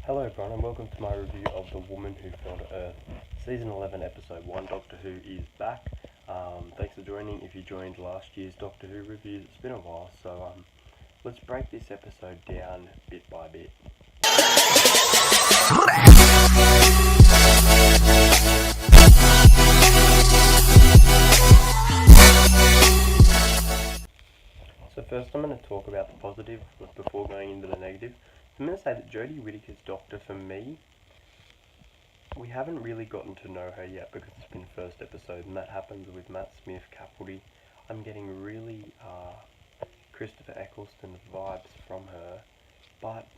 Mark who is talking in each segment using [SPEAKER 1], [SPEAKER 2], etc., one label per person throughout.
[SPEAKER 1] Hello everyone and welcome to my review of The Woman Who Fell to Earth, Season 11, Episode 1. Doctor Who is back. Thanks for joining. If you joined last year's Doctor Who reviews, it's been a while, so let's break this episode down bit by bit. So first I'm going to talk about the positive before going into the negative. I'm going to say that Jodie Whittaker's Doctor, for me, we haven't really gotten to know her yet because it's been first episode, and that happens with Matt Smith, Capaldi. I'm getting really Christopher Eccleston vibes from her, but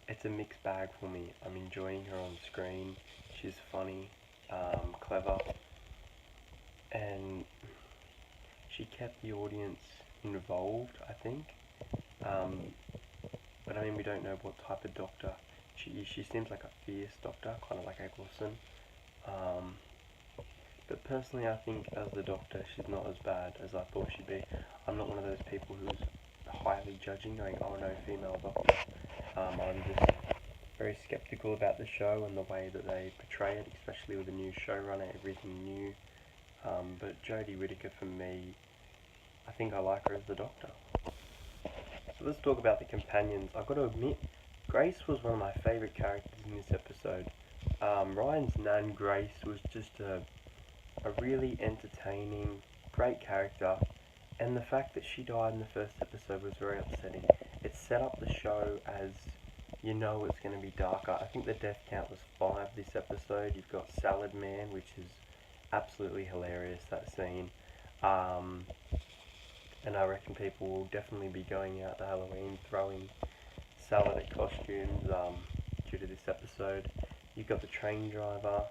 [SPEAKER 1] it's a mixed bag for me. I'm enjoying her on screen. She's funny, clever, and she kept the audience involved, I think. But I mean, we don't know what type of doctor she is. She seems like a fierce doctor, kind of like Eccleston. But personally, I think as the Doctor, she's not as bad as I thought she'd be. I'm not one of those people who's highly judging, going, oh no, female Doctor. I'm just very skeptical about the show and the way that they portray it, especially with a new showrunner, everything new. But Jodie Whittaker, for me, I think I like her as the Doctor. So let's talk about the companions. I've got to admit, Grace was one of my favourite characters in this episode. Ryan's nan, Grace, was just a really entertaining, great character, and the fact that she died in the first episode was very upsetting. It set up the show as, you know, it's going to be darker. I think the death count was 5 this episode. You've got Salad Man, which is absolutely hilarious, that scene. And I reckon people will definitely be going out to Halloween throwing salad at costumes due to this episode. You've got the train driver,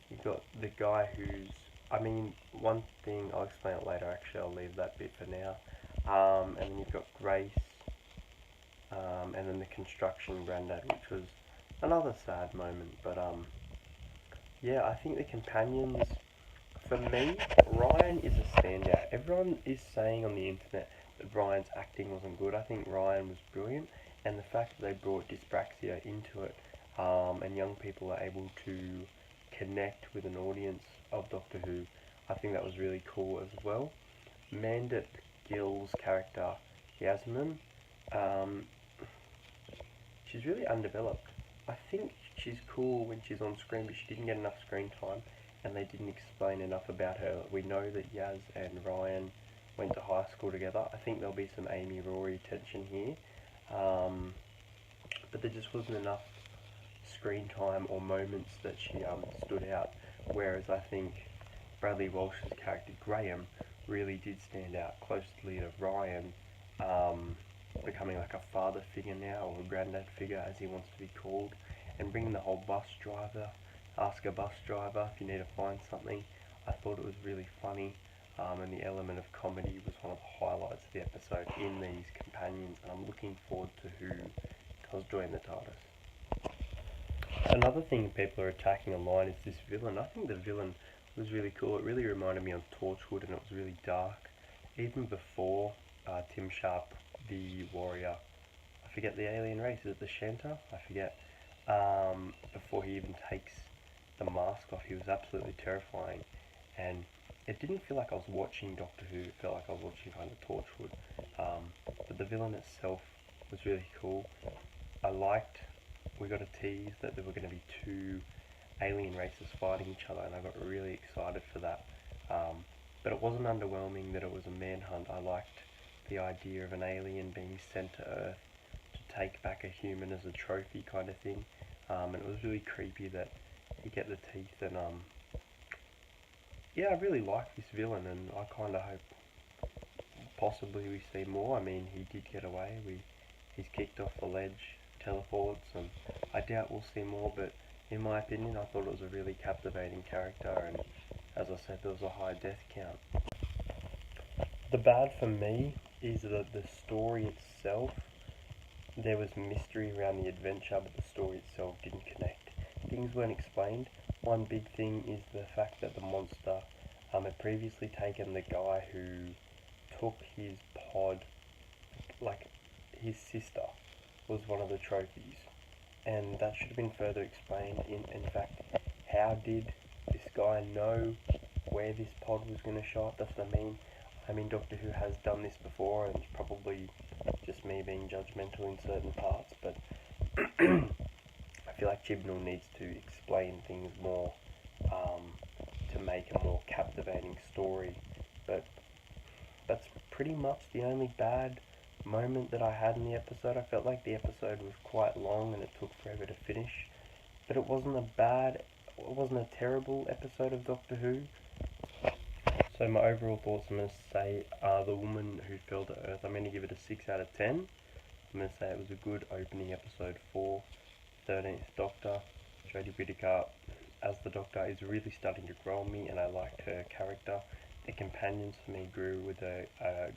[SPEAKER 1] you've got the guy who's, I mean, one thing, I'll explain it later, actually, I'll leave that bit for now. And then you've got Grace, and then the construction granddad, which was another sad moment. But yeah, I think the companions, for me, Ryan is a standout. Everyone is saying on the internet that Ryan's acting wasn't good. I think Ryan was brilliant, and the fact that they brought dyspraxia into it, and young people are able to connect with an audience of Doctor Who, I think that was really cool as well. Mandip Gill's character, Yasmin, she's really undeveloped. I think she's cool when she's on screen, but she didn't get enough screen time, and they didn't explain enough about her. We know that Yaz and Ryan went to high school together. I think there'll be some Amy Rory tension here, but there just wasn't enough screen time or moments that she stood out. Whereas I think Bradley Walsh's character Graham really did stand out closely to Ryan, becoming like a father figure now, or a granddad figure as he wants to be called, and bringing the whole bus driver, ask a bus driver if you need to find something. I thought it was really funny, and the element of comedy was one of the highlights of the episode in these companions, and I'm looking forward to who does join the TARDIS. Another thing people are attacking online is this villain. I think the villain was really cool. It really reminded me of Torchwood, and it was really dark. Even before Tim Sharp, the warrior, I forget the alien race, is it the Shanta? I forget. Before he even takes the mask off, he was absolutely terrifying. And it didn't feel like I was watching Doctor Who, it felt like I was watching kind of Torchwood. But the villain itself was really cool. I liked, we got a tease that there were going to be 2 alien races fighting each other, and I got really excited for that. But it wasn't underwhelming that it was a manhunt. I liked the idea of an alien being sent to Earth to take back a human as a trophy kind of thing. And it was really creepy that you get the teeth, and yeah, I really like this villain, and I kind of hope possibly we see more. I mean, he did get away. He's kicked off the ledge, teleports, and I doubt we'll see more, but in my opinion, I thought it was a really captivating character, and as I said, there was a high death count. The bad for me is that the story itself, there was mystery around the adventure, but the story itself didn't connect. Things weren't explained. One big thing is the fact that the monster had previously taken the guy who took his pod, like his sister was one of the trophies, and that should have been further explained. In fact, how did this guy know where this pod was going to show up? That's what I mean. I mean, Doctor Who has done this before, and it's probably just me being judgmental in certain parts, but I feel like Chibnall needs to explain things more to make a more captivating story. But that's pretty much the only bad moment that I had in the episode. I felt like the episode was quite long and it took forever to finish, but it wasn't a terrible episode of Doctor Who. So my overall thoughts, I'm going to say, The Woman Who Fell to Earth, I'm going to give it a 6 out of 10. I'm going to say it was a good opening episode for 13th Doctor. Jodie Whittaker as the Doctor is really starting to grow on me, and I liked her character. The companions for me grew with a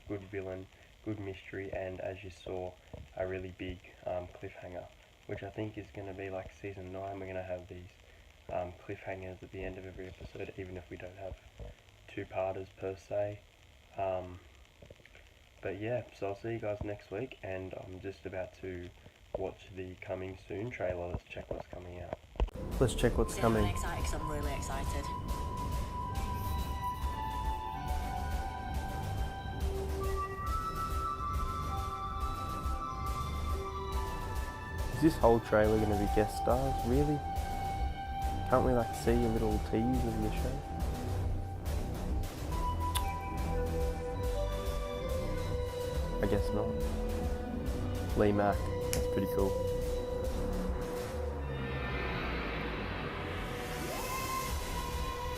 [SPEAKER 1] good villain, good mystery, and as you saw, a really big cliffhanger, which I think is going to be like season 9. We're going to have these cliffhangers at the end of every episode, even if we don't have two-parters per se. But yeah, so I'll see you guys next week, and I'm just about to watch the Coming Soon trailer. Let's check what's coming out. Let's check what's coming.
[SPEAKER 2] I'm excited 'cause I'm really excited.
[SPEAKER 1] Is this whole trailer going to be guest stars? Really? Can't we like see a little tease of the show? I guess not. Lee Mack, that's pretty cool.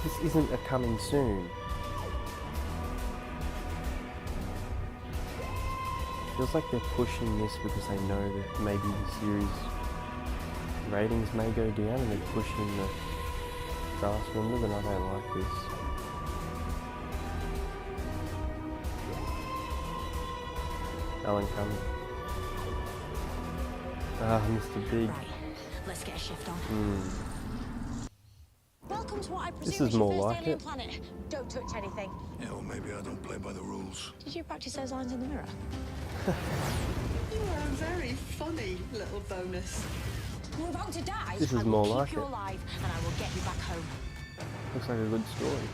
[SPEAKER 1] This isn't a Coming Soon. Feels like they're pushing this because they know that maybe the series ratings may go down and they're pushing the fast window, and I don't like this. Alan Cumming. Mr. Big.
[SPEAKER 2] Right, let's get a shift on. Welcome to what I presume
[SPEAKER 1] This is
[SPEAKER 2] your
[SPEAKER 1] more
[SPEAKER 2] first
[SPEAKER 1] like
[SPEAKER 2] alien
[SPEAKER 1] it.
[SPEAKER 2] planet. Don't touch anything.
[SPEAKER 3] Yeah, well, maybe I don't play by the rules.
[SPEAKER 2] Did you practice those lines in the mirror?
[SPEAKER 4] You are a very funny little bonus.
[SPEAKER 2] You're about to die.
[SPEAKER 1] This is
[SPEAKER 2] I will
[SPEAKER 1] more
[SPEAKER 2] keep
[SPEAKER 1] like
[SPEAKER 2] you
[SPEAKER 1] it.
[SPEAKER 2] alive, and I will get you back home.
[SPEAKER 1] Looks like a good story.